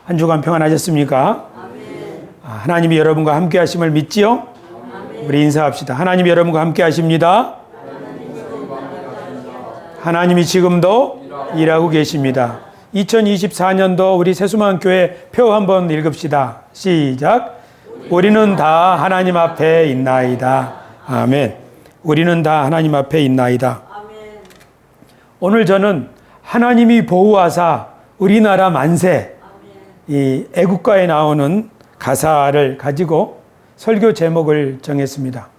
한 주간 평안하셨습니까? 하나님이 여러분과 함께 하심을 믿지요? 우리 인사합시다. 하나님이 여러분과 함께 하십니다. 하나님이 지금도 일하고 계십니다. 2024년도 우리 세수만교회 표 한번 읽읍시다. 시작. 우리는 다 하나님 앞에 있나이다. 아멘. 우리는 다 하나님 앞에 있나이다. 오늘 저는 하나님이 보호하사 우리나라 만세, 이 애국가에 나오는 가사를 가지고 설교 제목을 정했습니다.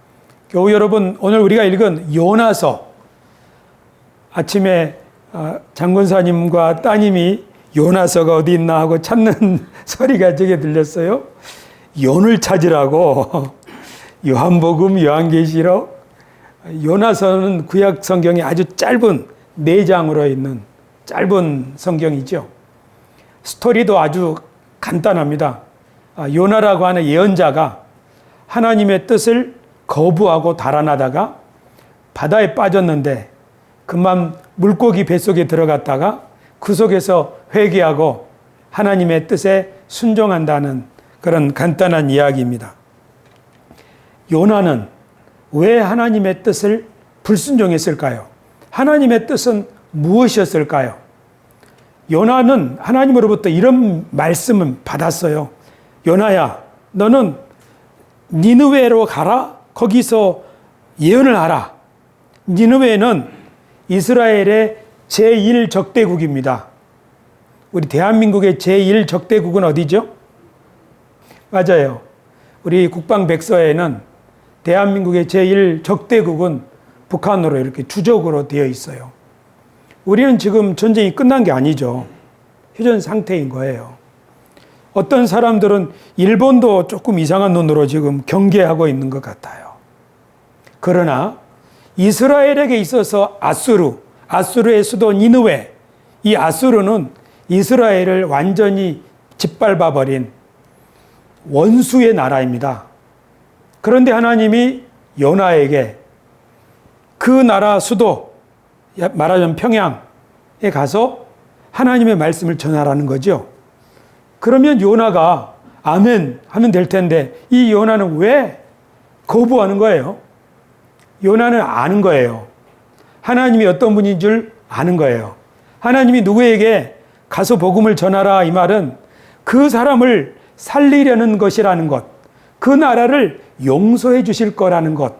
교우 여러분, 오늘 우리가 읽은 요나서, 아침에 장군사님과 따님이 요나서가 어디 있나 하고 찾는 소리가 저게 들렸어요. 요를 찾으라고. 요한복음, 요한계시록, 요나서는 구약 성경에 아주 짧은 4장으로 있는 짧은 성경이죠. 스토리도 아주 간단합니다. 요나라고 하는 예언자가 하나님의 뜻을 거부하고 달아나다가 바다에 빠졌는데 그만 물고기 뱃속에 들어갔다가 그 속에서 회개하고 하나님의 뜻에 순종한다는 그런 간단한 이야기입니다. 요나는 왜 하나님의 뜻을 불순종했을까요? 하나님의 뜻은 무엇이었을까요? 요나는 하나님으로부터 이런 말씀을 받았어요. 요나야, 너는 니느웨로 가라. 거기서 예언을 하라. 니느웨는 이스라엘의 제1적대국입니다. 우리 대한민국의 제1적대국은 어디죠? 맞아요. 우리 국방백서에는 대한민국의 제1적대국은 북한으로 이렇게 주적으로 되어 있어요. 우리는 지금 전쟁이 끝난 게 아니죠. 휴전 상태인 거예요. 어떤 사람들은 일본도 조금 이상한 눈으로 지금 경계하고 있는 것 같아요. 그러나 이스라엘에게 있어서 아수르의 수도 니느웨, 이 아수르는 이스라엘을 완전히 짓밟아버린 원수의 나라입니다. 그런데 하나님이 요나에게 그 나라 수도, 말하자면 평양에 가서 하나님의 말씀을 전하라는 거죠. 그러면 요나가 아멘 하면 될 텐데 이 요나는 왜 거부하는 거예요? 요나는 아는 거예요. 하나님이 어떤 분인 줄 아는 거예요. 하나님이 누구에게 가서 복음을 전하라 이 말은 그 사람을 살리려는 것이라는 것, 그 나라를 용서해 주실 거라는 것.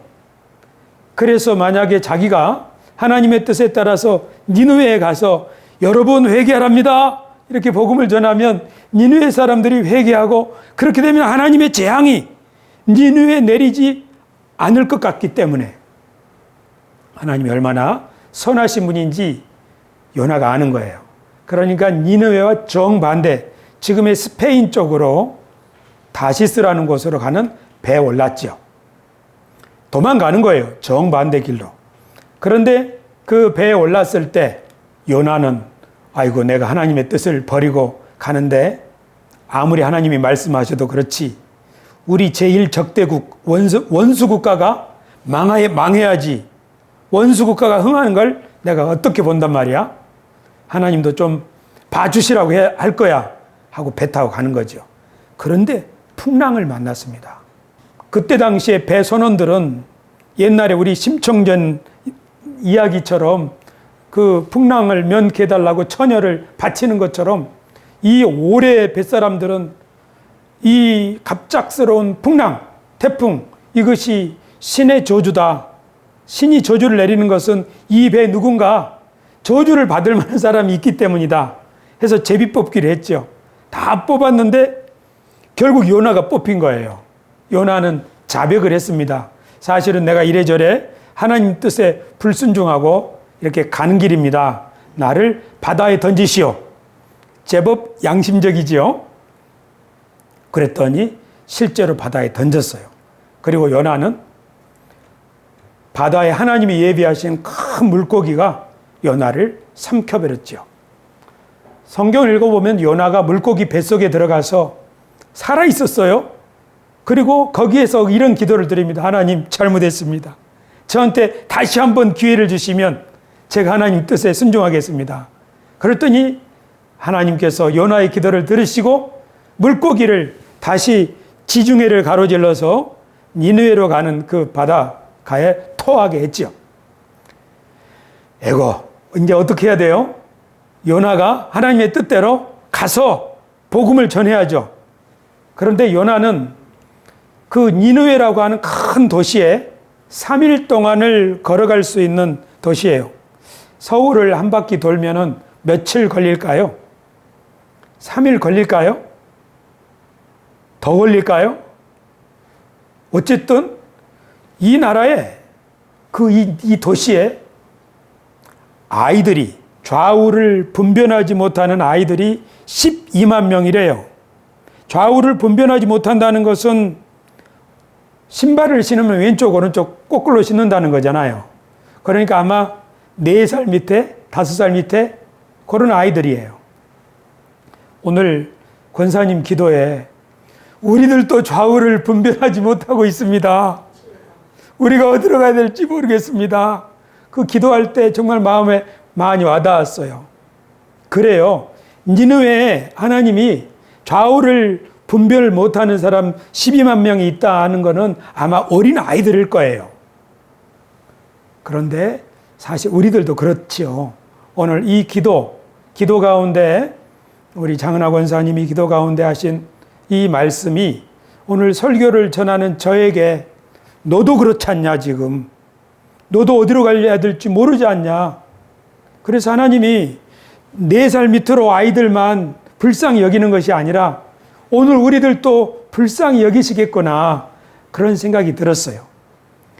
그래서 만약에 자기가 하나님의 뜻에 따라서 니느웨에 가서 여러분 회개하랍니다 이렇게 복음을 전하면 니느웨 사람들이 회개하고 그렇게 되면 하나님의 재앙이 니느웨에 내리지 않을 것 같기 때문에 하나님이 얼마나 선하신 분인지 요나가 아는 거예요. 그러니까 니느웨와 정반대, 지금의 스페인 쪽으로 다시스라는 곳으로 가는 배에 올랐죠. 도망가는 거예요. 정반대 길로. 그런데 그 배에 올랐을 때 요나는 아이고 내가 하나님의 뜻을 버리고 가는데 아무리 하나님이 말씀하셔도 그렇지 우리 제1적대국 원수 국가가 망해야지 원수 국가가 흥하는 걸 내가 어떻게 본단 말이야? 하나님도 좀 봐주시라고 할 거야 하고 배 타고 가는 거죠. 그런데 풍랑을 만났습니다. 그때 당시에 배 선원들은 옛날에 우리 심청전 이야기처럼 그 풍랑을 면케해달라고 처녀를 바치는 것처럼 이 오래 뱃사람들은 이 갑작스러운 풍랑, 태풍, 이것이 신의 저주다. 신이 저주를 내리는 것은 이 배에 누군가 저주를 받을 만한 사람이 있기 때문이다. 해서 제비 뽑기를 했죠. 다 뽑았는데 결국 요나가 뽑힌 거예요. 요나는 자백을 했습니다. 사실은 내가 이래저래 하나님 뜻에 불순종하고 이렇게 가는 길입니다. 나를 바다에 던지시오. 제법 양심적이지요. 그랬더니 실제로 바다에 던졌어요. 그리고 요나는 바다에 하나님이 예비하신 큰 물고기가 요나를 삼켜버렸죠. 성경을 읽어보면 요나가 물고기 뱃속에 들어가서 살아있었어요. 그리고 거기에서 이런 기도를 드립니다. 하나님 잘못했습니다. 저한테 다시 한번 기회를 주시면 제가 하나님 뜻에 순종하겠습니다. 그랬더니 하나님께서 요나의 기도를 들으시고 물고기를 다시 지중해를 가로질러서 니느웨로 가는 그 바닷가에 토하게 했죠. 에고, 이제 어떻게 해야 돼요? 요나가 하나님의 뜻대로 가서 복음을 전해야죠. 그런데 요나는 그 니느웨라고 하는 큰 도시에 3일 동안을 걸어갈 수 있는 도시예요. 서울을 한 바퀴 돌면은 며칠 걸릴까요? 3일 걸릴까요? 더 걸릴까요? 어쨌든 이 나라에 이 도시에 아이들이 좌우를 분별하지 못하는 아이들이 12만 명이래요. 좌우를 분별하지 못한다는 것은 신발을 신으면 왼쪽 오른쪽 거꾸로 신는다는 거잖아요. 그러니까 아마 4살 밑에 5살 밑에 그런 아이들이에요. 오늘 권사님 기도에 우리들도 좌우를 분별하지 못하고 있습니다. 우리가 어디로 가야 될지 모르겠습니다. 그 기도할 때 정말 마음에 많이 와닿았어요. 그래요. 니느웨에 하나님이 좌우를 분별 못하는 사람 12만 명이 있다 하는 것은 아마 어린 아이들일 거예요. 그런데 사실 우리들도 그렇지요. 오늘 이 기도 가운데 우리 장은하 권사님이 기도 가운데 하신 이 말씀이 오늘 설교를 전하는 저에게 너도 그렇지 않냐 지금. 너도 어디로 가야 될지 모르지 않냐. 그래서 하나님이 4살 밑으로 아이들만 불쌍히 여기는 것이 아니라 오늘 우리들도 불쌍히 여기시겠구나 그런 생각이 들었어요.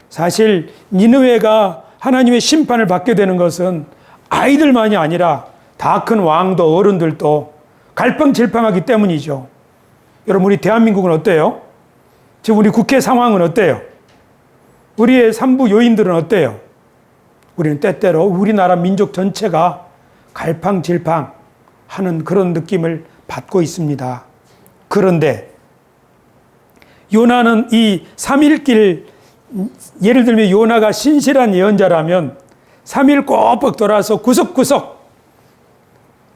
사실 니느웨가 하나님의 심판을 받게 되는 것은 아이들만이 아니라 다 큰 왕도 어른들도 갈팡질팡하기 때문이죠. 여러분 우리 대한민국은 어때요? 지금 우리 국회 상황은 어때요? 우리의 산부 요인들은 어때요? 우리는 때때로 우리나라 민족 전체가 갈팡질팡하는 그런 느낌을 받고 있습니다. 그런데 요나는 이 3일길, 예를 들면 요나가 신실한 예언자라면 3일 꼬박 돌아서 구석구석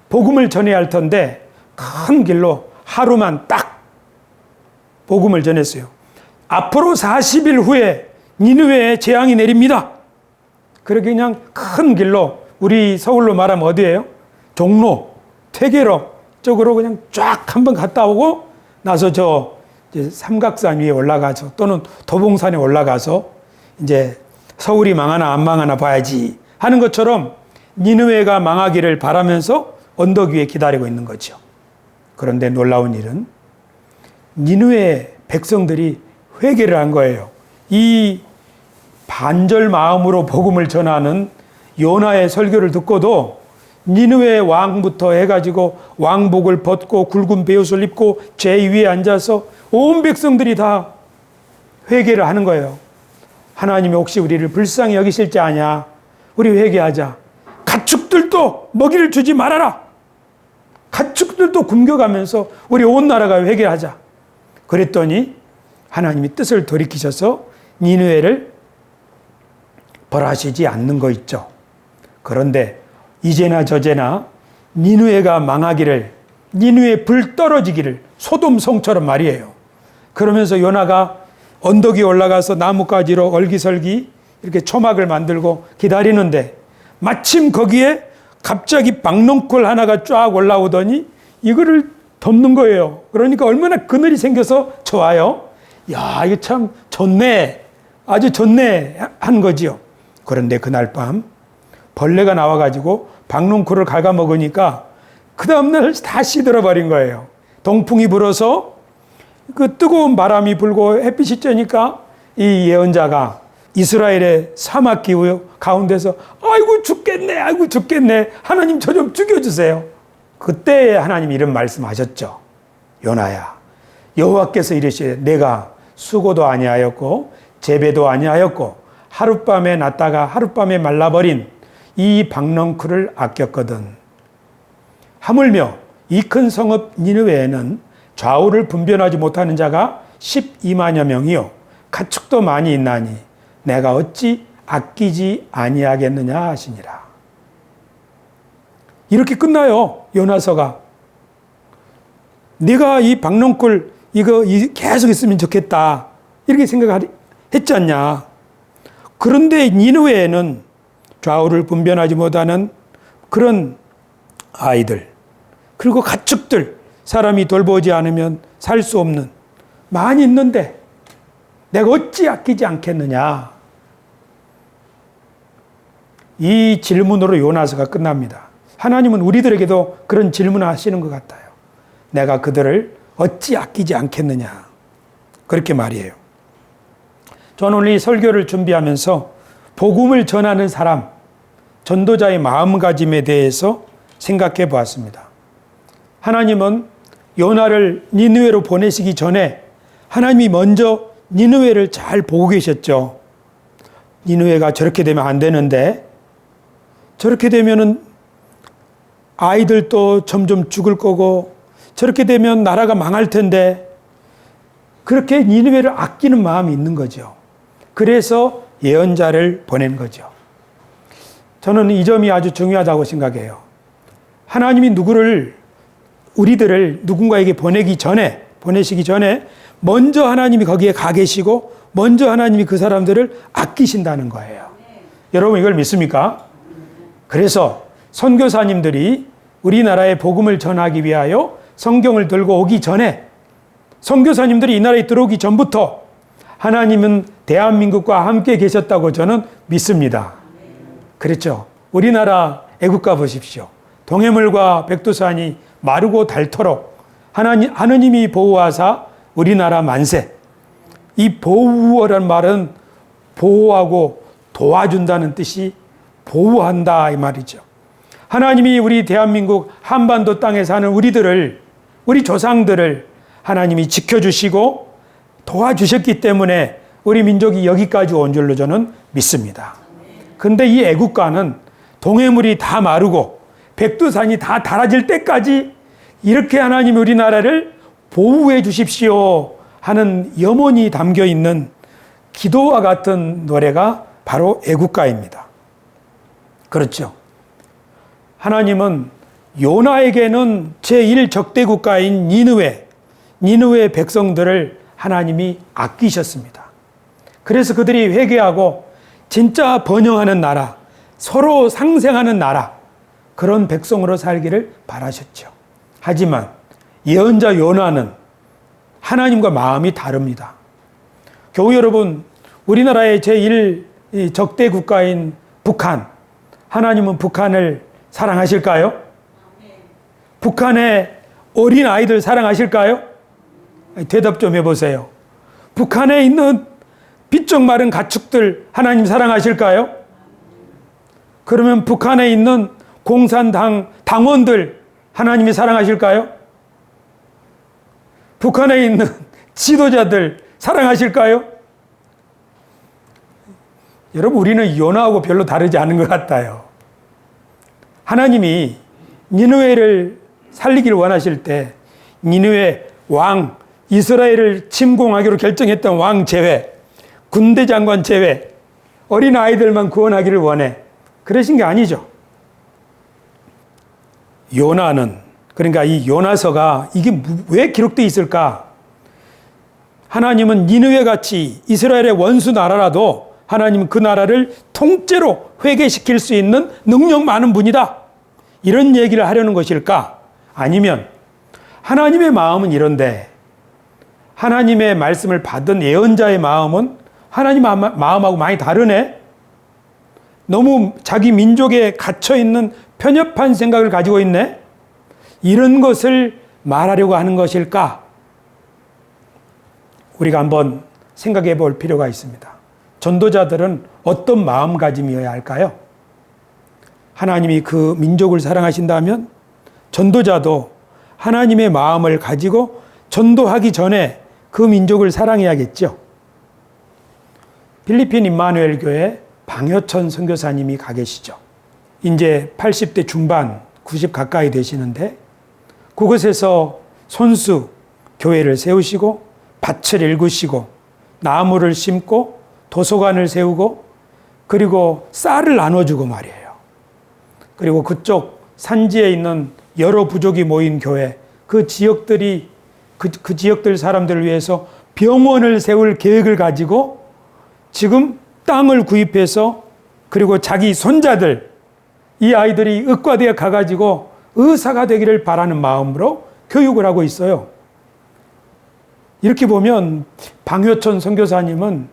복음을 전해야 할 텐데 큰 길로 하루만 딱 복음을 전했어요. 앞으로 40일 후에 니느웨에 재앙이 내립니다. 그렇게 그냥 큰 길로 우리 서울로 말하면 어디예요? 종로, 퇴계로 쪽으로 그냥 쫙 한번 갔다 오고 나서 저 이제 삼각산 위에 올라가서 또는 도봉산에 올라가서 이제 서울이 망하나 안 망하나 봐야지 하는 것처럼 니느웨가 망하기를 바라면서 언덕 위에 기다리고 있는 거죠. 그런데 놀라운 일은 니느웨 백성들이 회개를 한 거예요. 이 반절 마음으로 복음을 전하는 요나의 설교를 듣고도 니느웨 왕부터 해가지고 왕복을 벗고 굵은 베옷을 입고 제 위에 앉아서 온 백성들이 다 회개를 하는 거예요. 하나님이 혹시 우리를 불쌍히 여기실지 아냐? 우리 회개하자. 가축들도 먹이를 주지 말아라. 가축들도 굶겨가면서 우리 온 나라가 회개하자. 그랬더니 하나님이 뜻을 돌이키셔서 니느웨를 벌하시지 않는 거 있죠. 그런데 이제나 저제나 니느웨가 망하기를, 니느웨 불 떨어지기를 소돔성처럼 말이에요. 그러면서 요나가 언덕 위에 올라가서 나뭇가지로 얼기설기 이렇게 초막을 만들고 기다리는데 마침 거기에 갑자기 박농쿨 하나가 쫙 올라오더니 이거를 덮는 거예요. 그러니까 얼마나 그늘이 생겨서 좋아요. 야, 이거 참 좋네. 아주 좋네. 한 거지요. 그런데 그날 밤 벌레가 나와가지고 박농쿨을 갉아먹으니까 그 다음날 다 시들어버린 거예요. 동풍이 불어서 그 뜨거운 바람이 불고 햇빛이 쬐니까 이 예언자가 이스라엘의 사막 기후 가운데서 아이고 죽겠네. 하나님 저 좀 죽여주세요. 그때 하나님 이런 말씀하셨죠. 요나야, 여호와께서 이르시되 내가 수고도 아니하였고 재배도 아니하였고 하룻밤에 났다가 하룻밤에 말라버린 이 박넝쿨을 아꼈거든. 하물며 이 큰 성읍 니느웨에는 좌우를 분별하지 못하는 자가 12만여 명이요 가축도 많이 있나니 내가 어찌 아끼지 아니하겠느냐 하시니라. 이렇게 끝나요. 요나서가. 내가 이 박농골 이거 계속 있으면 좋겠다. 이렇게 생각했지 않냐. 그런데 니느웨에는 좌우를 분별하지 못하는 그런 아이들, 그리고 가축들, 사람이 돌보지 않으면 살 수 없는 많이 있는데 내가 어찌 아끼지 않겠느냐. 이 질문으로 요나서가 끝납니다. 하나님은 우리들에게도 그런 질문을 하시는 것 같아요. 내가 그들을 어찌 아끼지 않겠느냐. 그렇게 말이에요. 저는 오늘 이 설교를 준비하면서 복음을 전하는 사람, 전도자의 마음가짐에 대해서 생각해 보았습니다. 하나님은 요나를 니느웨로 보내시기 전에 하나님이 먼저 니느웨를 잘 보고 계셨죠. 니느웨가 저렇게 되면 안 되는데, 저렇게 되면은 아이들도 점점 죽을 거고, 저렇게 되면 나라가 망할 텐데, 그렇게 니느웨를 아끼는 마음이 있는 거죠. 그래서 예언자를 보낸 거죠. 저는 이 점이 아주 중요하다고 생각해요. 하나님이 우리들을 누군가에게 보내시기 전에 먼저 하나님이 거기에 가 계시고 먼저 하나님이 그 사람들을 아끼신다는 거예요. 여러분 이걸 믿습니까? 그래서 선교사님들이 우리나라에 복음을 전하기 위하여 성경을 들고 오기 전에, 선교사님들이 이 나라에 들어오기 전부터 하나님은 대한민국과 함께 계셨다고 저는 믿습니다. 그렇죠. 우리나라 애국가 보십시오. 동해물과 백두산이 마르고 닳도록 하느님이 보호하사 우리나라 만세. 이 보호라는 말은 보호하고 도와준다는 뜻이 보호한다 이 말이죠. 하나님이 우리 대한민국 한반도 땅에 사는 우리 조상들을 하나님이 지켜주시고 도와주셨기 때문에 우리 민족이 여기까지 온 줄로 저는 믿습니다. 근데 이 애국가는 동해물이 다 마르고 백두산이 다 닳아질 때까지 이렇게 하나님 우리나라를 보호해 주십시오 하는 염원이 담겨 있는 기도와 같은 노래가 바로 애국가입니다. 그렇죠. 하나님은 요나에게는 제1적대국가인 니느웨 백성들을 하나님이 아끼셨습니다. 그래서 그들이 회개하고 진짜 번영하는 나라, 서로 상생하는 나라, 그런 백성으로 살기를 바라셨죠. 하지만 예언자 요나는 하나님과 마음이 다릅니다. 교우 여러분, 우리나라의 제1적대국가인 북한, 하나님은 북한을 사랑하실까요? 북한의 어린 아이들 사랑하실까요? 대답 좀 해보세요. 북한에 있는 비쩍 마른 가축들 하나님 사랑하실까요? 그러면 북한에 있는 공산당 당원들 하나님이 사랑하실까요? 북한에 있는 지도자들 사랑하실까요? 여러분, 우리는 요나하고 별로 다르지 않은 것 같아요. 하나님이 니느웨를 살리기를 원하실 때 니느웨 왕, 이스라엘을 침공하기로 결정했던 왕 제외, 군대 장관 제외, 어린 아이들만 구원하기를 원해. 그러신 게 아니죠. 요나는, 그러니까 이 요나서가 이게 왜 기록되어 있을까? 하나님은 니느웨 같이 이스라엘의 원수 나라라도 하나님은 그 나라를 통째로 회개시킬 수 있는 능력 많은 분이다. 이런 얘기를 하려는 것일까? 아니면 하나님의 마음은 이런데 하나님의 말씀을 받은 예언자의 마음은 하나님 마음하고 많이 다르네? 너무 자기 민족에 갇혀있는 편협한 생각을 가지고 있네? 이런 것을 말하려고 하는 것일까? 우리가 한번 생각해 볼 필요가 있습니다. 전도자들은 어떤 마음가짐이어야 할까요? 하나님이 그 민족을 사랑하신다면 전도자도 하나님의 마음을 가지고 전도하기 전에 그 민족을 사랑해야겠죠. 필리핀 임마누엘 교회 방효천 선교사님이 가 계시죠. 이제 80대 중반, 90 가까이 되시는데 그곳에서 손수 교회를 세우시고 밭을 일구시고 나무를 심고 도서관을 세우고 그리고 쌀을 나눠주고 말이에요. 그리고 그쪽 산지에 있는 여러 부족이 모인 교회 그 지역들이 그 지역들 사람들을 위해서 병원을 세울 계획을 가지고 지금 땅을 구입해서 그리고 자기 손자들 이 아이들이 의과대에 가가지고 의사가 되기를 바라는 마음으로 교육을 하고 있어요. 이렇게 보면 방효천 선교사님은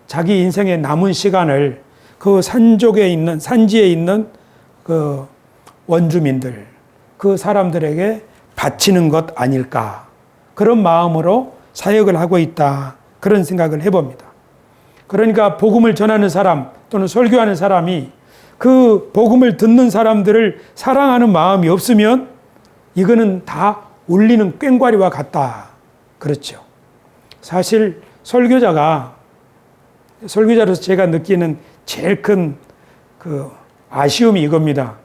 자기 인생의 남은 시간을 그 산지에 있는 그 원주민들, 그 사람들에게 바치는 것 아닐까. 그런 마음으로 사역을 하고 있다. 그런 생각을 해봅니다. 그러니까 복음을 전하는 사람 또는 설교하는 사람이 그 복음을 듣는 사람들을 사랑하는 마음이 없으면 이거는 다 울리는 꽹과리와 같다. 그렇죠. 사실 설교자로서 제가 느끼는 제일 큰 그 아쉬움이 이겁니다.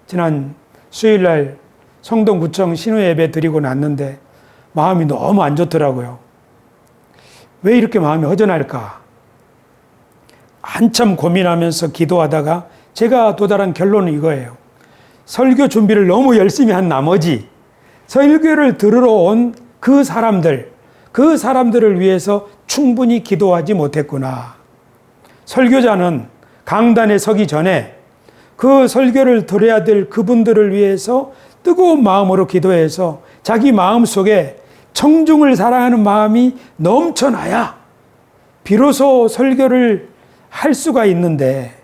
지난 수요일날 성동구청 신우 예배 드리고 났는데 마음이 너무 안 좋더라고요. 왜 이렇게 마음이 허전할까? 한참 고민하면서 기도하다가 제가 도달한 결론은 이거예요. 설교 준비를 너무 열심히 한 나머지 설교를 들으러 온 그 사람들을 위해서 충분히 기도하지 못했구나. 설교자는 강단에 서기 전에 그 설교를 들어야 될 그분들을 위해서 뜨거운 마음으로 기도해서 자기 마음속에 청중을 사랑하는 마음이 넘쳐나야 비로소 설교를 할 수가 있는데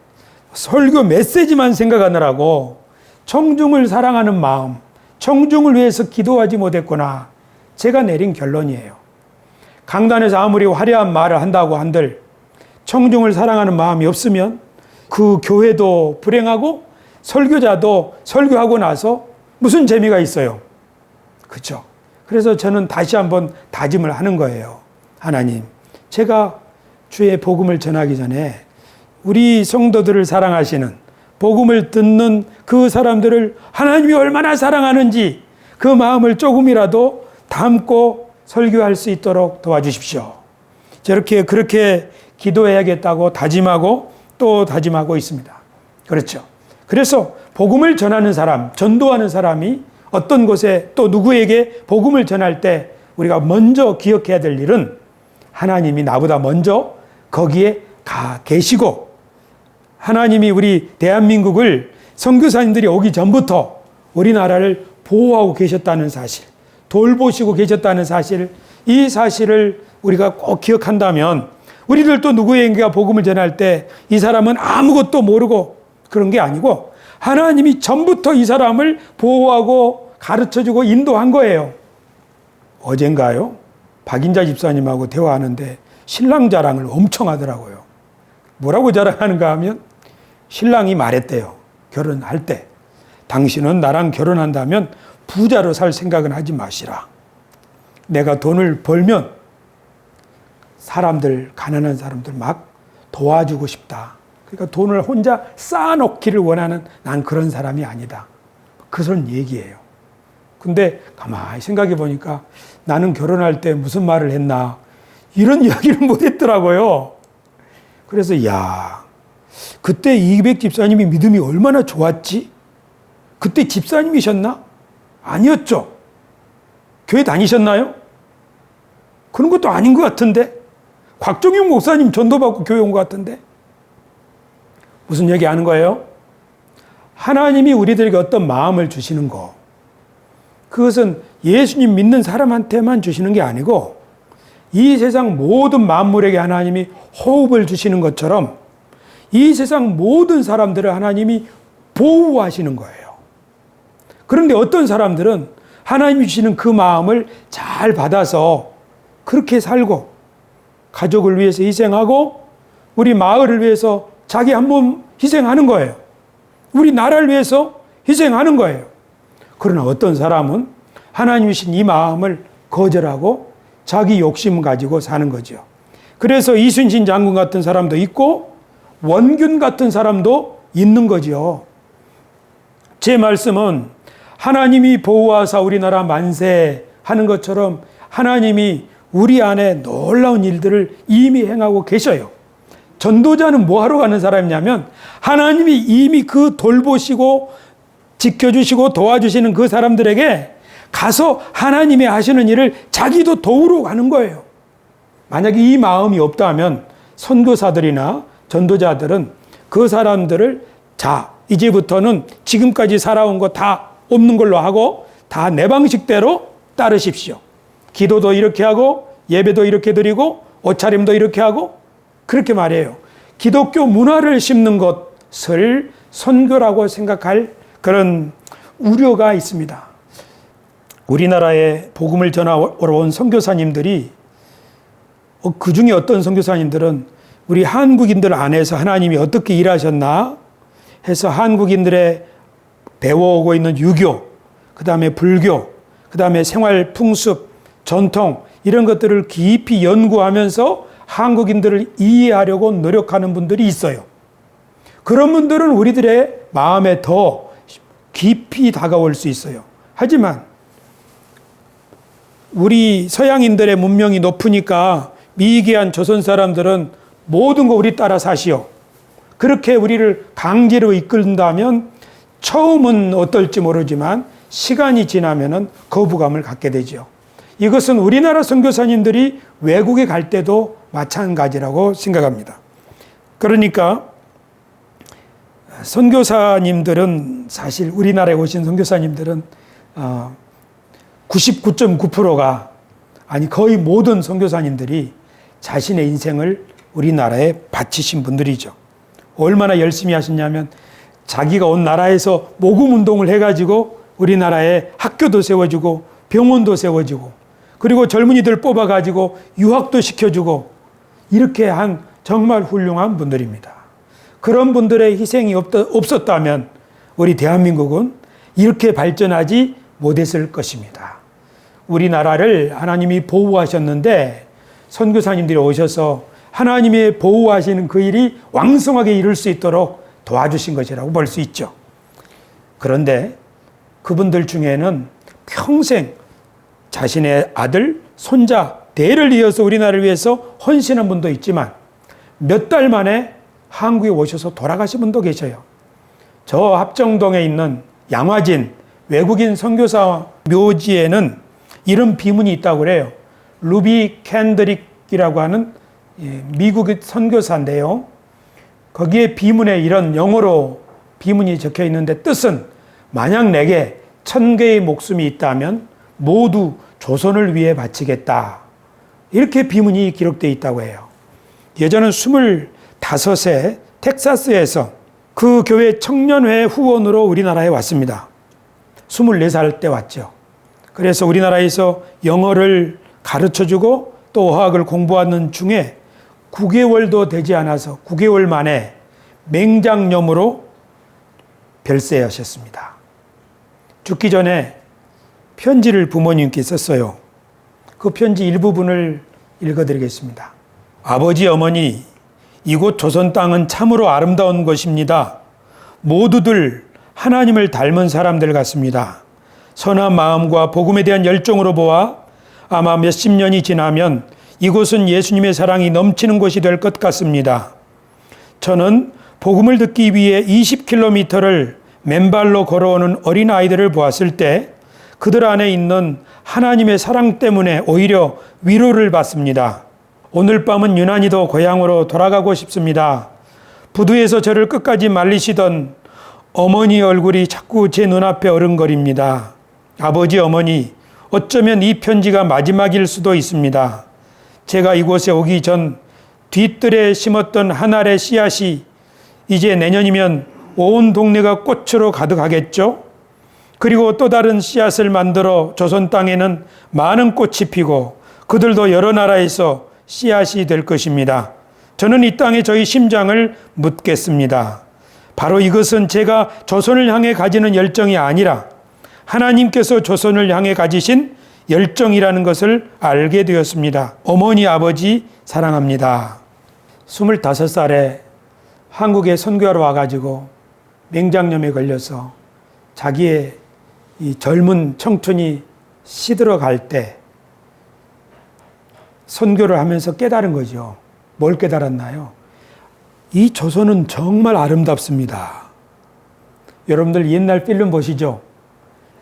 설교 메시지만 생각하느라고 청중을 사랑하는 마음, 청중을 위해서 기도하지 못했구나. 제가 내린 결론이에요. 강단에서 아무리 화려한 말을 한다고 한들 청중을 사랑하는 마음이 없으면 그 교회도 불행하고 설교자도 설교하고 나서 무슨 재미가 있어요. 그렇죠? 그래서 저는 다시 한번 다짐을 하는 거예요. 하나님, 제가 주의 복음을 전하기 전에 우리 성도들을 사랑하시는 복음을 듣는 그 사람들을 하나님이 얼마나 사랑하는지 그 마음을 조금이라도 담고 설교할 수 있도록 도와주십시오. 그렇게 기도해야겠다고 다짐하고 또 다짐하고 있습니다. 그렇죠. 그래서 복음을 전하는 사람, 전도하는 사람이 어떤 곳에 또 누구에게 복음을 전할 때 우리가 먼저 기억해야 될 일은 하나님이 나보다 먼저 거기에 가 계시고 하나님이 우리 대한민국을 선교사님들이 오기 전부터 우리나라를 보호하고 계셨다는 사실, 돌보시고 계셨다는 사실, 이 사실을 우리가 꼭 기억한다면 우리들도 누구에게가 복음을 전할 때 이 사람은 아무것도 모르고 그런 게 아니고 하나님이 전부터 이 사람을 보호하고 가르쳐주고 인도한 거예요. 어젠가요? 박인자 집사님하고 대화하는데 신랑 자랑을 엄청 하더라고요. 뭐라고 자랑하는가 하면 신랑이 말했대요. 결혼할 때. 당신은 나랑 결혼한다면 부자로 살 생각은 하지 마시라. 내가 돈을 벌면 가난한 사람들 막 도와주고 싶다. 그러니까 돈을 혼자 쌓아놓기를 원하는 난 그런 사람이 아니다. 그런 얘기예요. 근데 가만히 생각해 보니까 나는 결혼할 때 무슨 말을 했나 이런 이야기를 못 했더라고요. 그래서 그때 이백 집사님이 믿음이 얼마나 좋았지? 그때 집사님이셨나? 아니었죠. 교회 다니셨나요? 그런 것도 아닌 것 같은데. 곽종용 목사님 전도받고 교회 온 것 같은데. 무슨 얘기하는 거예요? 하나님이 우리들에게 어떤 마음을 주시는 거, 그것은 예수님 믿는 사람한테만 주시는 게 아니고 이 세상 모든 만물에게 하나님이 호흡을 주시는 것처럼 이 세상 모든 사람들을 하나님이 보호하시는 거예요. 그런데 어떤 사람들은 하나님이 주시는 그 마음을 잘 받아서 그렇게 살고 가족을 위해서 희생하고 우리 마을을 위해서 자기 한 몸 희생하는 거예요. 우리 나라를 위해서 희생하는 거예요. 그러나 어떤 사람은 하나님이 주신 이 마음을 거절하고 자기 욕심 가지고 사는 거죠. 그래서 이순신 장군 같은 사람도 있고 원균 같은 사람도 있는 거죠. 제 말씀은 하나님이 보호하사 우리나라 만세 하는 것처럼 하나님이 우리 안에 놀라운 일들을 이미 행하고 계셔요. 전도자는 뭐 하러 가는 사람이냐면 하나님이 이미 그 돌보시고 지켜주시고 도와주시는 그 사람들에게 가서 하나님이 하시는 일을 자기도 도우러 가는 거예요. 만약에 이 마음이 없다면 선교사들이나 전도자들은 그 사람들을 자, 이제부터는 지금까지 살아온 거 다 없는 걸로 하고 다 내 방식대로 따르십시오. 기도도 이렇게 하고 예배도 이렇게 드리고 옷차림도 이렇게 하고 그렇게 말해요. 기독교 문화를 심는 것을 선교라고 생각할 그런 우려가 있습니다. 우리나라에 복음을 전하러 온 선교사님들이 그 중에 어떤 선교사님들은 우리 한국인들 안에서 하나님이 어떻게 일하셨나 해서 한국인들의 배워오고 있는 유교, 그 다음에 불교, 그 다음에 생활 풍습, 전통 이런 것들을 깊이 연구하면서 한국인들을 이해하려고 노력하는 분들이 있어요. 그런 분들은 우리들의 마음에 더 깊이 다가올 수 있어요. 하지만 우리 서양인들의 문명이 높으니까 미개한 조선 사람들은 모든 거 우리 따라 사시오. 그렇게 우리를 강제로 이끌는다면 처음은 어떨지 모르지만 시간이 지나면은 거부감을 갖게 되죠. 이것은 우리나라 선교사님들이 외국에 갈 때도 마찬가지라고 생각합니다. 그러니까 선교사님들은 사실 우리나라에 오신 선교사님들은 99.9%가 아니 거의 모든 선교사님들이 자신의 인생을 우리나라에 바치신 분들이죠. 얼마나 열심히 하셨냐면 자기가 온 나라에서 모금 운동을 해가지고 우리나라에 학교도 세워주고 병원도 세워주고 그리고 젊은이들 뽑아가지고 유학도 시켜주고 이렇게 한 정말 훌륭한 분들입니다. 그런 분들의 희생이 없었다면 우리 대한민국은 이렇게 발전하지 못했을 것입니다. 우리나라를 하나님이 보호하셨는데 선교사님들이 오셔서 하나님의 보호하시는 그 일이 왕성하게 이룰 수 있도록 도와주신 것이라고 볼 수 있죠. 그런데 그분들 중에는 평생 자신의 아들, 손자, 대를 이어서 우리나라를 위해서 헌신한 분도 있지만 몇 달 만에 한국에 오셔서 돌아가신 분도 계셔요. 저 합정동에 있는 양화진 외국인 선교사 묘지에는 이런 비문이 있다고 그래요. 루비 캔드릭이라고 하는 미국의 선교사인데요. 거기에 비문에 이런 영어로 비문이 적혀 있는데 뜻은 만약 내게 1000개의 목숨이 있다면 모두 조선을 위해 바치겠다. 이렇게 비문이 기록되어 있다고 해요. 예전은 25세 텍사스에서 그 교회 청년회 후원으로 우리나라에 왔습니다. 24살 때 왔죠. 그래서 우리나라에서 영어를 가르쳐주고 또 어학을 공부하는 중에 9개월도 되지 않아서 9개월 만에 맹장염으로 별세하셨습니다. 죽기 전에 편지를 부모님께 썼어요. 그 편지 일부분을 읽어드리겠습니다. 아버지, 어머니, 이곳 조선 땅은 참으로 아름다운 것입니다. 모두들 하나님을 닮은 사람들 같습니다. 선한 마음과 복음에 대한 열정으로 보아 아마 몇십 년이 지나면 이곳은 예수님의 사랑이 넘치는 곳이 될 것 같습니다. 저는 복음을 듣기 위해 20km를 맨발로 걸어오는 어린아이들을 보았을 때 그들 안에 있는 하나님의 사랑 때문에 오히려 위로를 받습니다. 오늘 밤은 유난히도 고향으로 돌아가고 싶습니다. 부두에서 저를 끝까지 말리시던 어머니 얼굴이 자꾸 제 눈앞에 어른거립니다. 아버지, 어머니, 어쩌면 이 편지가 마지막일 수도 있습니다. 제가 이곳에 오기 전 뒤뜰에 심었던 한 알의 씨앗이 이제 내년이면 온 동네가 꽃으로 가득하겠죠? 그리고 또 다른 씨앗을 만들어 조선 땅에는 많은 꽃이 피고 그들도 여러 나라에서 씨앗이 될 것입니다. 저는 이 땅에 저희 심장을 묻겠습니다. 바로 이것은 제가 조선을 향해 가지는 열정이 아니라 하나님께서 조선을 향해 가지신 열정이라는 것을 알게 되었습니다. 어머니, 아버지 사랑합니다. 25살에 한국에 선교하러 와가지고 맹장염에 걸려서 자기의 이 젊은 청춘이 시들어갈 때 선교를 하면서 깨달은 거죠. 뭘 깨달았나요? 이 조선은 정말 아름답습니다. 여러분들 옛날 필름 보시죠?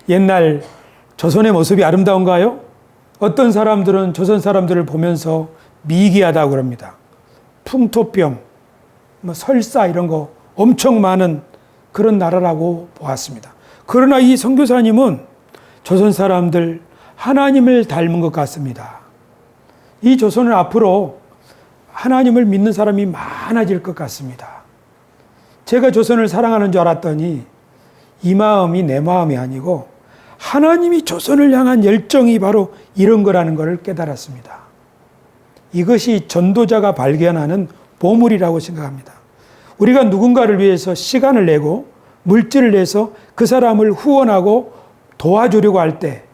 옛날 조선의 모습이 아름다운가요? 어떤 사람들은 조선 사람들을 보면서 미개하다고 그럽니다. 풍토병, 설사 이런 거 엄청 많은 그런 나라라고 보았습니다. 그러나 이 선교사님은 조선 사람들 하나님을 닮은 것 같습니다. 이 조선은 앞으로 하나님을 믿는 사람이 많아질 것 같습니다. 제가 조선을 사랑하는 줄 알았더니 이 마음이 내 마음이 아니고 하나님이 조선을 향한 열정이 바로 이런 거라는 것을 깨달았습니다. 이것이 전도자가 발견하는 보물이라고 생각합니다. 우리가 누군가를 위해서 시간을 내고 물질을 내서 그 사람을 후원하고 도와주려고 할 때,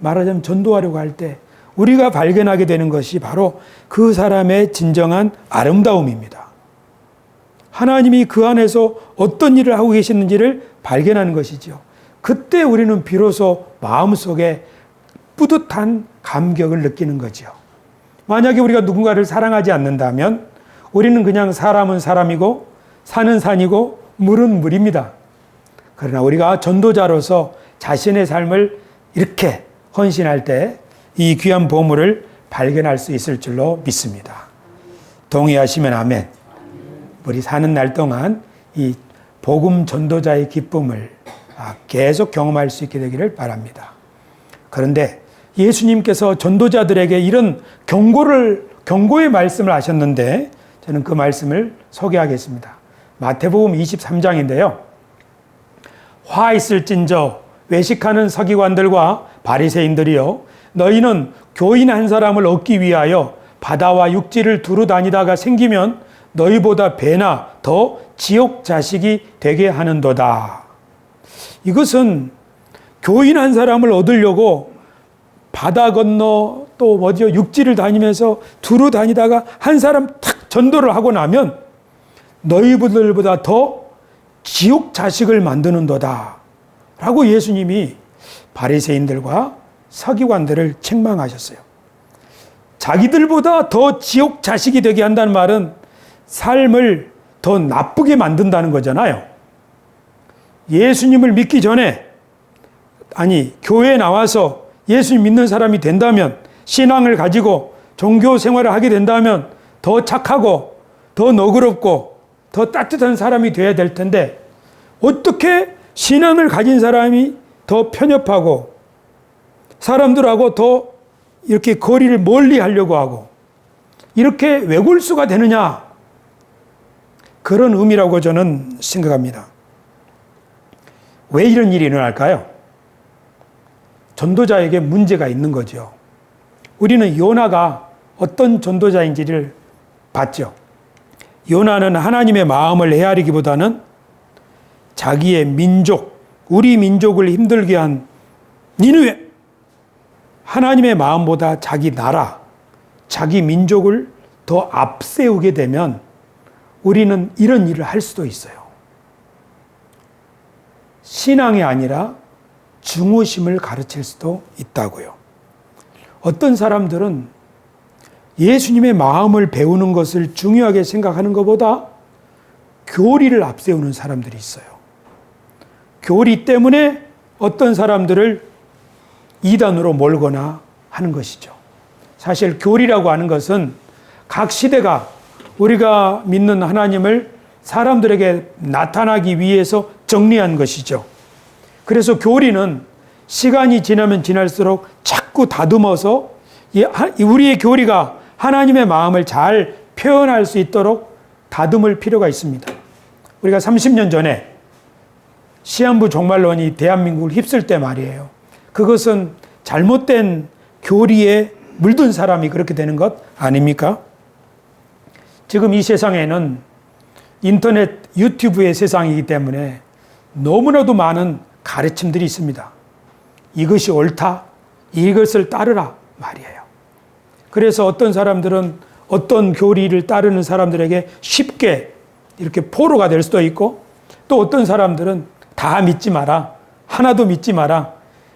말하자면 전도하려고 할 때 우리가 발견하게 되는 것이 바로 그 사람의 진정한 아름다움입니다. 하나님이 그 안에서 어떤 일을 하고 계시는지를 발견하는 것이죠. 그때 우리는 비로소 마음속에 뿌듯한 감격을 느끼는 거죠. 만약에 우리가 누군가를 사랑하지 않는다면 우리는 그냥 사람은 사람이고 산은 산이고 물은 물입니다. 그러나 우리가 전도자로서 자신의 삶을 이렇게 헌신할 때 이 귀한 보물을 발견할 수 있을 줄로 믿습니다. 동의하시면 아멘. 우리 사는 날 동안 이 복음 전도자의 기쁨을 계속 경험할 수 있게 되기를 바랍니다. 그런데 예수님께서 전도자들에게 이런 경고의 말씀을 하셨는데 저는 그 말씀을 소개하겠습니다. 마태복음 23장인데요. 화 있을진저 외식하는 서기관들과 바리새인들이여, 너희는 교인 한 사람을 얻기 위하여 바다와 육지를 두루 다니다가 생기면 너희보다 배나 더 지옥 자식이 되게 하는도다. 이것은 교인 한 사람을 얻으려고 바다 건너 또 어디요 육지를 다니면서 두루 다니다가 한 사람 탁 전도를 하고 나면 너희들보다 더 지옥 자식을 만드는도다 라고 예수님이 바리새인들과 서기관들을 책망하셨어요. 자기들보다 더 지옥 자식이 되게 한다는 말은 삶을 더 나쁘게 만든다는 거잖아요. 예수님을 믿기 전에, 교회에 나와서 예수님 믿는 사람이 된다면, 신앙을 가지고 종교 생활을 하게 된다면 더 착하고 더 너그럽고 더 따뜻한 사람이 되어야 될 텐데, 어떻게 신앙을 가진 사람이 더 편협하고 사람들하고 더 이렇게 거리를 멀리 하려고 하고 이렇게 외골수가 되느냐, 그런 의미라고 저는 생각합니다. 왜 이런 일이 일어날까요? 전도자에게 문제가 있는 거죠. 우리는 요나가 어떤 전도자인지를 봤죠. 요나는 하나님의 마음을 헤아리기보다는 자기의 민족, 우리 민족을 힘들게 한 니느웨, 하나님의 마음보다 자기 나라, 자기 민족을 더 앞세우게 되면 우리는 이런 일을 할 수도 있어요. 신앙이 아니라 증오심을 가르칠 수도 있다고요. 어떤 사람들은 예수님의 마음을 배우는 것을 중요하게 생각하는 것보다 교리를 앞세우는 사람들이 있어요. 교리 때문에 어떤 사람들을 이단으로 몰거나 하는 것이죠. 사실 교리라고 하는 것은 각 시대가 우리가 믿는 하나님을 사람들에게 나타나기 위해서 정리한 것이죠. 그래서 교리는 시간이 지나면 지날수록 자꾸 다듬어서 우리의 교리가 하나님의 마음을 잘 표현할 수 있도록 다듬을 필요가 있습니다. 우리가 30년 전에 시한부 종말론이 대한민국을 휩쓸 때 말이에요. 그것은 잘못된 교리에 물든 사람이 그렇게 되는 것 아닙니까? 지금 이 세상에는 인터넷, 유튜브의 세상이기 때문에 너무나도 많은 가르침들이 있습니다. 이것이 옳다, 이것을 따르라 말이에요. 그래서 어떤 사람들은 어떤 교리를 따르는 사람들에게 쉽게 이렇게 포로가 될 수도 있고, 또 어떤 사람들은 다 믿지 마라, 하나도 믿지 마라.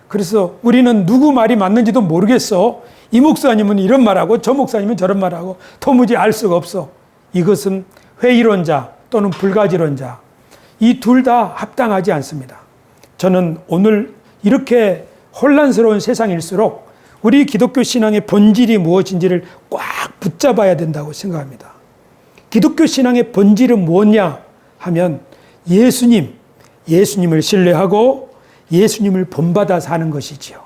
그래서 우리는 누구 말이 맞는지도 모르겠어. 이 목사님은 이런 말하고 저 목사님은 저런 말하고 도무지 알 수가 없어. 이것은 회의론자 또는 불가지론자, 이 둘 다 합당하지 않습니다. 저는 오늘 이렇게 혼란스러운 세상일수록 우리 기독교 신앙의 본질이 무엇인지를 꽉 붙잡아야 된다고 생각합니다. 기독교 신앙의 본질은 뭐냐 하면 예수님을 신뢰하고 예수님을 본받아 사는 것이지요.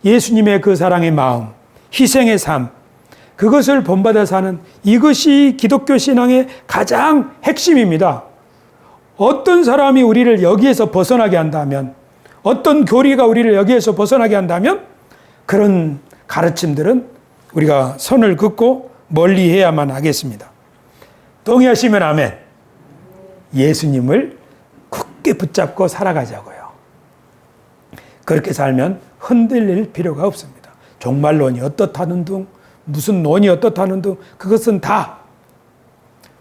예수님의 그 사랑의 마음, 희생의 삶, 그것을 본받아 사는 이것이 기독교 신앙의 가장 핵심입니다. 어떤 사람이 우리를 여기에서 벗어나게 한다면, 어떤 교리가 우리를 여기에서 벗어나게 한다면 그런 가르침들은 우리가 선을 긋고 멀리 해야만 하겠습니다. 동의하시면 아멘. 예수님을 굳게 붙잡고 살아가자고요. 그렇게 살면 흔들릴 필요가 없습니다. 종말론이 어떻다는 둥, 무슨 논이 어떻다는 둥, 그것은 다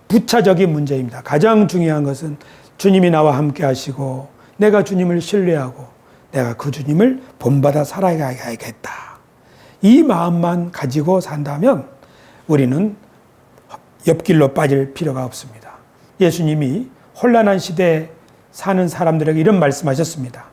부차적인 문제입니다. 가장 중요한 것은 주님이 나와 함께 하시고 내가 주님을 신뢰하고 내가 그 주님을 본받아 살아가야겠다. 이 마음만 가지고 산다면 우리는 옆길로 빠질 필요가 없습니다. 예수님이 혼란한 시대에 사는 사람들에게 이런 말씀하셨습니다.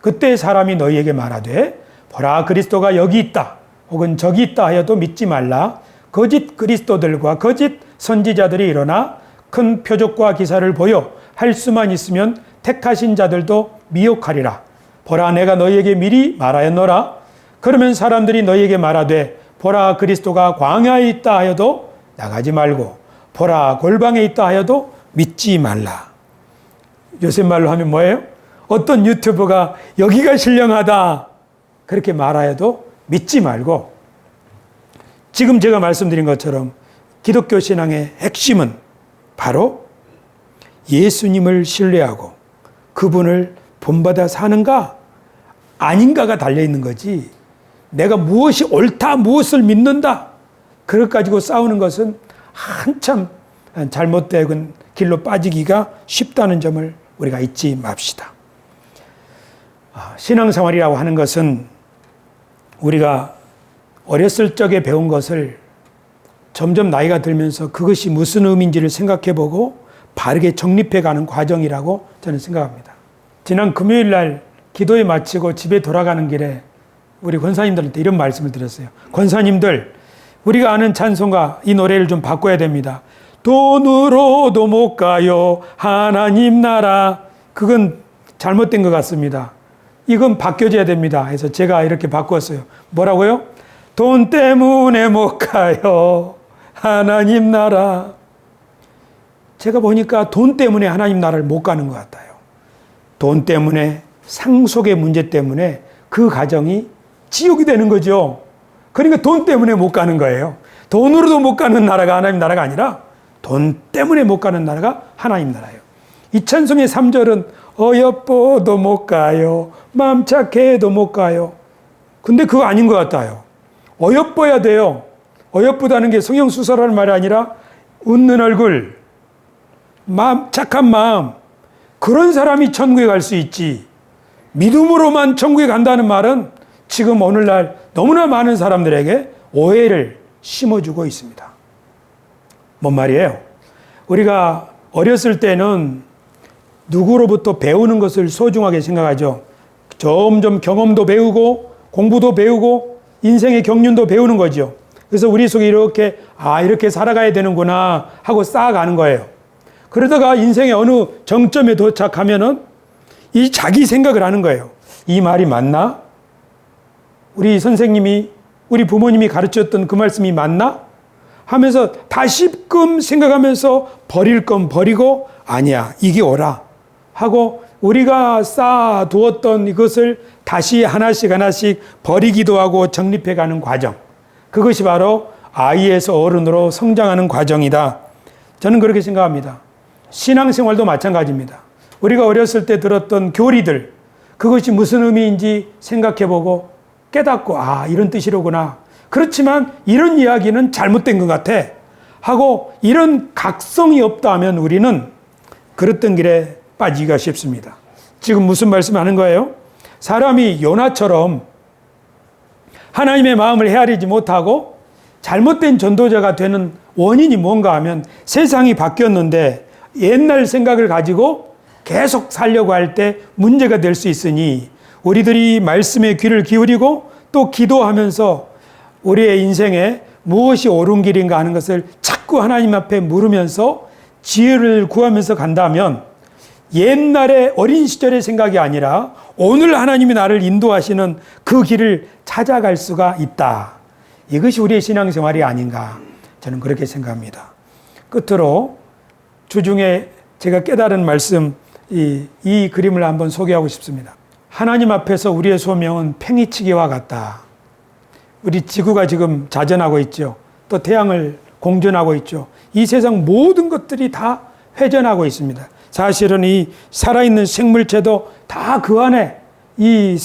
그때 사람이 너희에게 말하되 보라 그리스도가 여기 있다 혹은 저기 있다 하여도 믿지 말라. 거짓 그리스도들과 거짓 선지자들이 일어나 큰 표적과 기사를 보여 할 수만 있으면 택하신 자들도 미혹하리라. 보라 내가 너희에게 미리 말하였노라. 그러면 사람들이 너희에게 말하되 보라 그리스도가 광야에 있다 하여도 나가지 말고 보라 골방에 있다 하여도 믿지 말라. 요새 말로 하면 뭐예요? 어떤 유튜버가 여기가 신령하다 그렇게 말하여도 믿지 말고, 지금 제가 말씀드린 것처럼 기독교 신앙의 핵심은 바로 예수님을 신뢰하고 그분을 본받아 사는가 아닌가가 달려있는 거지, 내가 무엇이 옳다 무엇을 믿는다 그것 가지고 싸우는 것은 한참 잘못된 길로 빠지기가 쉽다는 점을 우리가 잊지 맙시다. 신앙생활이라고 하는 것은 우리가 어렸을 적에 배운 것을 점점 나이가 들면서 그것이 무슨 의미인지를 생각해보고 바르게 정립해가는 과정이라고 저는 생각합니다. 지난 금요일 날 기도에 마치고 집에 돌아가는 길에 우리 권사님들한테 이런 말씀을 드렸어요. 권사님들, 우리가 아는 찬송가 이 노래를 좀 바꿔야 됩니다. 돈으로도 못 가요 하나님 나라. 그건 잘못된 것 같습니다. 이건 바뀌어져야 됩니다. 그래서 제가 이렇게 바꿨어요. 뭐라고요? 돈 때문에 못 가요 하나님 나라. 제가 보니까 돈 때문에 하나님 나라를 못 가는 것 같아요. 돈 때문에, 상속의 문제 때문에 그 가정이 지옥이 되는 거죠. 그러니까 돈 때문에 못 가는 거예요. 돈으로도 못 가는 나라가 하나님 나라가 아니라 돈 때문에 못 가는 나라가 하나님 나라예요. 이 찬송의 3절은 어여뻐도 못 가요 마음 착해도 못 가요. 근데 그거 아닌 것 같아요. 어여뻐야 돼요. 어여쁘다는 게 성형수사라는 말이 아니라 웃는 얼굴, 마음, 착한 마음, 그런 사람이 천국에 갈 수 있지. 믿음으로만 천국에 간다는 말은 지금 오늘날 너무나 많은 사람들에게 오해를 심어주고 있습니다. 뭔 말이에요? 우리가 어렸을 때는 누구로부터 배우는 것을 소중하게 생각하죠. 점점 경험도 배우고 공부도 배우고 인생의 경륜도 배우는 거죠. 그래서 우리 속에 이렇게 이렇게 살아가야 되는구나 하고 쌓아가는 거예요. 그러다가 인생의 어느 정점에 도착하면은 이 자기 생각을 하는 거예요. 이 말이 맞나? 우리 선생님이, 우리 부모님이 가르쳤던 그 말씀이 맞나? 하면서 다시금 생각하면서 버릴 건 버리고 아니야 이게 옳아 하고 우리가 쌓아두었던 이것을 다시 하나씩 하나씩 버리기도 하고 정립해가는 과정, 그것이 바로 아이에서 어른으로 성장하는 과정이다. 저는 그렇게 생각합니다. 신앙생활도 마찬가지입니다. 우리가 어렸을 때 들었던 교리들, 그것이 무슨 의미인지 생각해보고 깨닫고 이런 뜻이로구나. 그렇지만 이런 이야기는 잘못된 것 같아 하고 이런 각성이 없다면 우리는 그랬던 길에 빠지기가 쉽습니다. 지금 무슨 말씀하는 거예요? 사람이 요나처럼 하나님의 마음을 헤아리지 못하고 잘못된 전도자가 되는 원인이 뭔가 하면 세상이 바뀌었는데 옛날 생각을 가지고 계속 살려고 할 때 문제가 될 수 있으니 우리들이 말씀에 귀를 기울이고 또 기도하면서 우리의 인생에 무엇이 옳은 길인가 하는 것을 자꾸 하나님 앞에 물으면서 지혜를 구하면서 간다면 옛날의 어린 시절의 생각이 아니라 오늘 하나님이 나를 인도하시는 그 길을 찾아갈 수가 있다. 이것이 우리의 신앙생활이 아닌가 저는 그렇게 생각합니다. 끝으로 주중에 제가 깨달은 말씀 이 그림을 한번 소개하고 싶습니다. 하나님 앞에서 우리의 소명은 팽이치기와 같다. 우리 지구가 지금 자전하고 있죠. 또 태양을 공전하고 있죠. 이 세상 모든 것들이 다 회전하고 있습니다. 사실은 이 살아있는 생물체도 다 그 안에 이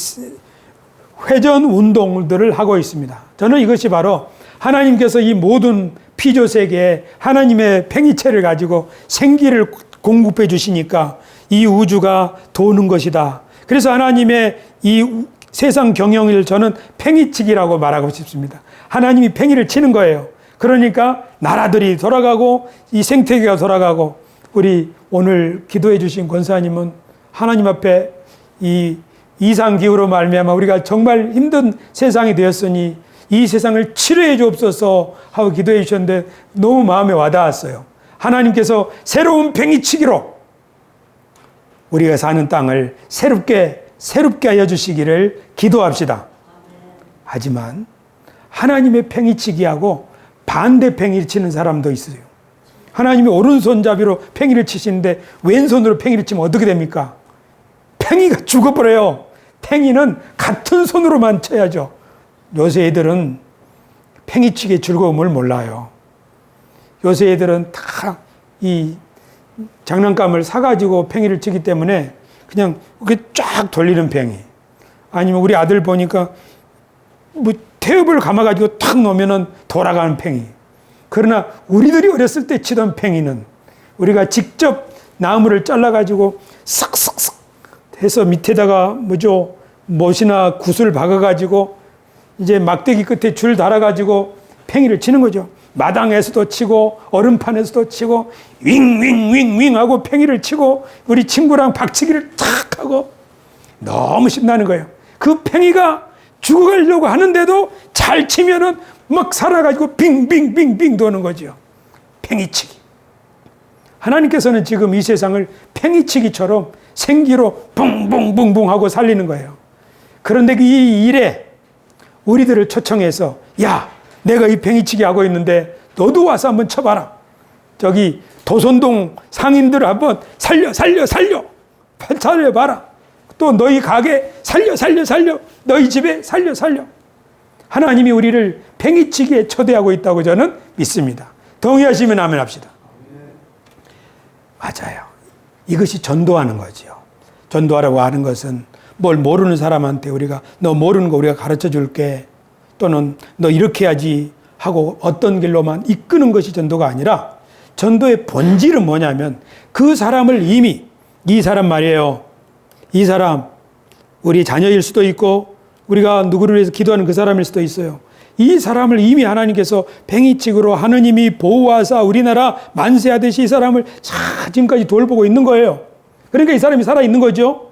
회전 운동들을 하고 있습니다. 저는 이것이 바로 하나님께서 이 모든 피조 세계에 하나님의 팽이체를 가지고 생기를 공급해 주시니까 이 우주가 도는 것이다. 그래서 하나님의 이 세상 경영을 저는 팽이치기라고 말하고 싶습니다. 하나님이 팽이를 치는 거예요. 그러니까 나라들이 돌아가고 이 생태계가 돌아가고 우리 오늘 기도해 주신 권사님은 하나님 앞에 이 이상기후로 말미암아 우리가 정말 힘든 세상이 되었으니 이 세상을 치료해 주옵소서 하고 기도해 주셨는데 너무 마음에 와닿았어요. 하나님께서 새로운 팽이치기로 우리가 사는 땅을 새롭게 하여 주시기를 기도합시다. 하지만 하나님의 팽이치기하고 반대 팽이를 치는 사람도 있어요. 하나님이 오른손잡이로 팽이를 치시는데 왼손으로 팽이를 치면 어떻게 됩니까? 팽이가 죽어버려요. 팽이는 같은 손으로만 쳐야죠. 요새 애들은 팽이치기의 즐거움을 몰라요. 요새 애들은 다 이 장난감을 사가지고 팽이를 치기 때문에 그냥 이렇게 쫙 돌리는 팽이. 아니면 우리 아들 보니까 뭐 태엽을 감아가지고 탁 놓으면은 돌아가는 팽이. 그러나 우리들이 어렸을 때 치던 팽이는 우리가 직접 나무를 잘라가지고 싹싹싹 해서 밑에다가 못이나 굿을 박아가지고 이제 막대기 끝에 줄 달아가지고 팽이를 치는 거죠. 마당에서도 치고 얼음판에서도 치고 윙윙윙윙 하고 팽이를 치고 우리 친구랑 박치기를 탁 하고 너무 신나는 거예요. 그 팽이가 죽어가려고 하는데도 잘 치면은 막 살아가지고 빙빙빙빙 도는 거죠. 팽이치기. 하나님께서는 지금 이 세상을 팽이치기처럼 생기로 붕붕붕붕 하고 살리는 거예요. 그런데 이 일에 우리들을 초청해서 야, 내가 이 팽이치기 하고 있는데 너도 와서 한번 쳐봐라. 저기 도선동 상인들 한번 살려봐라. 또 너희 가게 살려. 너희 집에 살려. 하나님이 우리를 팽이치기에 초대하고 있다고 저는 믿습니다. 동의하시면 아멘 합시다. 맞아요. 이것이 전도하는 거죠. 전도하라고 하는 것은 뭘 모르는 사람한테 우리가 너 모르는 거 우리가 가르쳐 줄게. 또는 너 이렇게 해야지 하고 어떤 길로만 이끄는 것이 전도가 아니라 전도의 본질은 뭐냐면 그 사람을 이미 이 사람 말이에요. 이 사람 우리 자녀일 수도 있고 우리가 누구를 위해서 기도하는 그 사람일 수도 있어요. 이 사람을 이미 하나님께서 팽이치기로 하느님이 보호하사 우리나라 만세하듯이 이 사람을 지금까지 돌보고 있는 거예요. 그러니까 이 사람이 살아있는 거죠.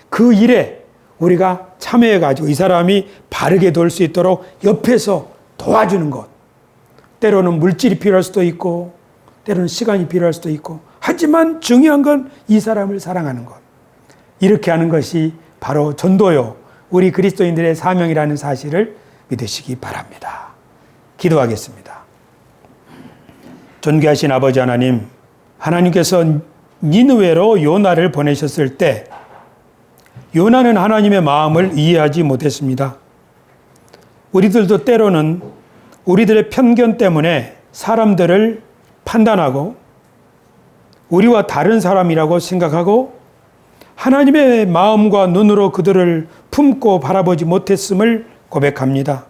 그 일에 우리가 참여해가지고 이 사람이 바르게 돌 수 있도록 옆에서 도와주는 것. 때로는 물질이 필요할 수도 있고 때로는 시간이 필요할 수도 있고 하지만 중요한 건 이 사람을 사랑하는 것. 이렇게 하는 것이 바로 전도요. 우리 그리스도인들의 사명이라는 사실을 믿으시기 바랍니다. 기도하겠습니다. 존귀하신 아버지 하나님, 하나님께서 니느웨로 요나를 보내셨을 때 요나는 하나님의 마음을 이해하지 못했습니다. 우리들도 때로는 우리들의 편견 때문에 사람들을 판단하고 우리와 다른 사람이라고 생각하고 하나님의 마음과 눈으로 그들을 품고 바라보지 못했음을 고백합니다.